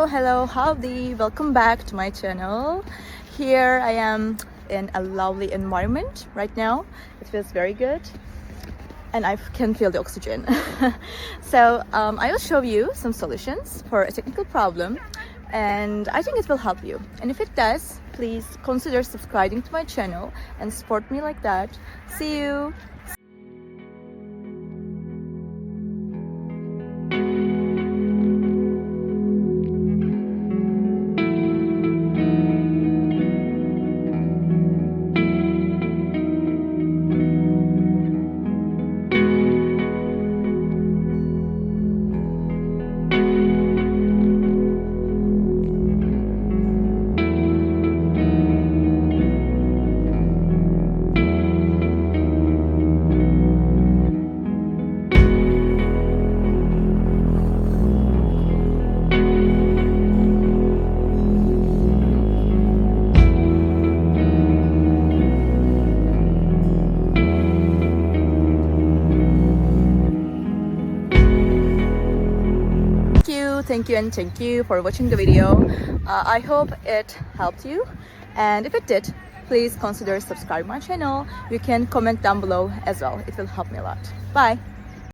Hello, howdy, welcome back to my channel. Here I am in a lovely environment right now. It feels very good and I can feel the oxygen. So I will show you some solutions for a technical problem and I think it will help you. And if it does, please consider subscribing to my channel and support me like that. See you! Thank you for watching the video. I hope it helped you, and if it did, please consider subscribing my channel. You can comment down below as well. It will help me a lot. Bye.